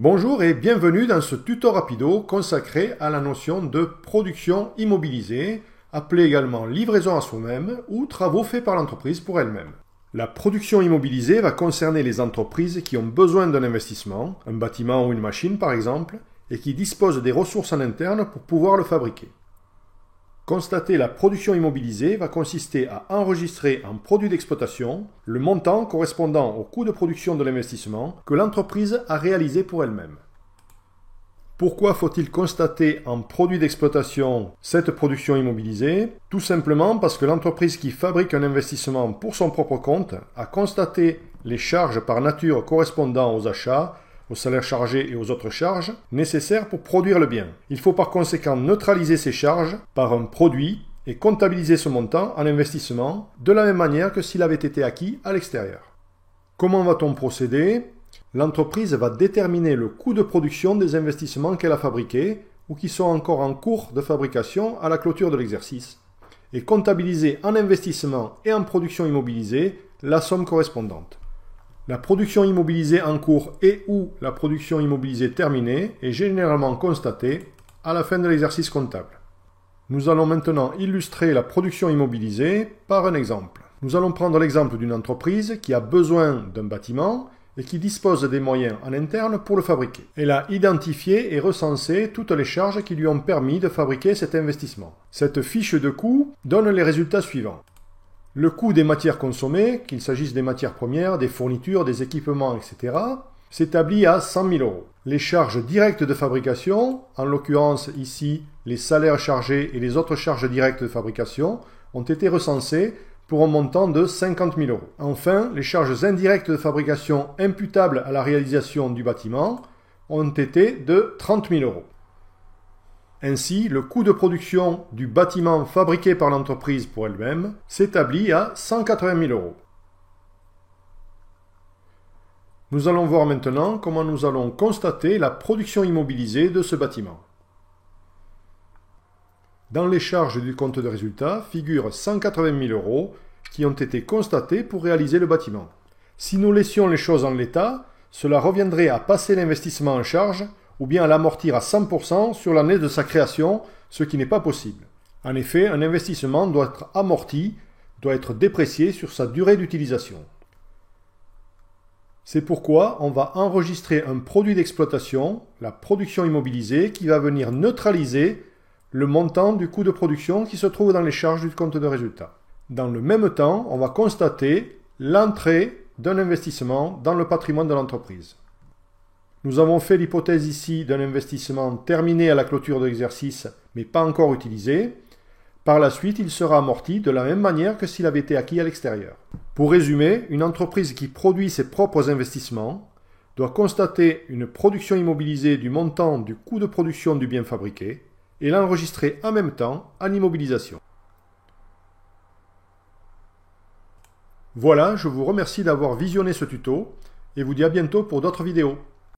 Bonjour et bienvenue dans ce tuto rapido consacré à la notion de production immobilisée, appelée également livraison à soi-même ou travaux faits par l'entreprise pour elle-même. La production immobilisée va concerner les entreprises qui ont besoin d'un investissement, un bâtiment ou une machine par exemple, et qui disposent des ressources en interne pour pouvoir le fabriquer. Constater la production immobilisée va consister à enregistrer en produit d'exploitation le montant correspondant au coût de production de l'investissement que l'entreprise a réalisé pour elle-même. Pourquoi faut-il constater en produit d'exploitation cette production immobilisée? Tout simplement parce que l'entreprise qui fabrique un investissement pour son propre compte a constaté les charges par nature correspondant aux achats, aux salaires chargés et aux autres charges nécessaires pour produire le bien. Il faut par conséquent neutraliser ces charges par un produit et comptabiliser ce montant en investissement de la même manière que s'il avait été acquis à l'extérieur. Comment va-t-on procéder? L'entreprise va déterminer le coût de production des investissements qu'elle a fabriqués ou qui sont encore en cours de fabrication à la clôture de l'exercice et comptabiliser en investissement et en production immobilisée la somme correspondante. La production immobilisée en cours et ou la production immobilisée terminée est généralement constatée à la fin de l'exercice comptable. Nous allons maintenant illustrer la production immobilisée par un exemple. Nous allons prendre l'exemple d'une entreprise qui a besoin d'un bâtiment et qui dispose des moyens en interne pour le fabriquer. Elle a identifié et recensé toutes les charges qui lui ont permis de fabriquer cet investissement. Cette fiche de coût donne les résultats suivants. Le coût des matières consommées, qu'il s'agisse des matières premières, des fournitures, des équipements, etc., s'établit à 100 000 €. Les charges directes de fabrication, en l'occurrence ici les salaires chargés et les autres charges directes de fabrication, ont été recensées pour un montant de 50 000 €. Enfin, les charges indirectes de fabrication imputables à la réalisation du bâtiment ont été de 30 000 €. Ainsi, le coût de production du bâtiment fabriqué par l'entreprise pour elle-même s'établit à 180 000 €. Nous allons voir maintenant comment nous allons constater la production immobilisée de ce bâtiment. Dans les charges du compte de résultat figurent 180 000 € qui ont été constatées pour réaliser le bâtiment. Si nous laissions les choses en l'état, cela reviendrait à passer l'investissement en charge ou bien à l'amortir à 100% sur l'année de sa création, ce qui n'est pas possible. En effet, un investissement doit être amorti, doit être déprécié sur sa durée d'utilisation. C'est pourquoi on va enregistrer un produit d'exploitation, la production immobilisée, qui va venir neutraliser le montant du coût de production qui se trouve dans les charges du compte de résultat. Dans le même temps, on va constater l'entrée d'un investissement dans le patrimoine de l'entreprise. Nous avons fait l'hypothèse ici d'un investissement terminé à la clôture de l'exercice, mais pas encore utilisé. Par la suite, il sera amorti de la même manière que s'il avait été acquis à l'extérieur. Pour résumer, une entreprise qui produit ses propres investissements doit constater une production immobilisée du montant du coût de production du bien fabriqué et l'enregistrer en même temps en immobilisation. Voilà, je vous remercie d'avoir visionné ce tuto et vous dis à bientôt pour d'autres vidéos.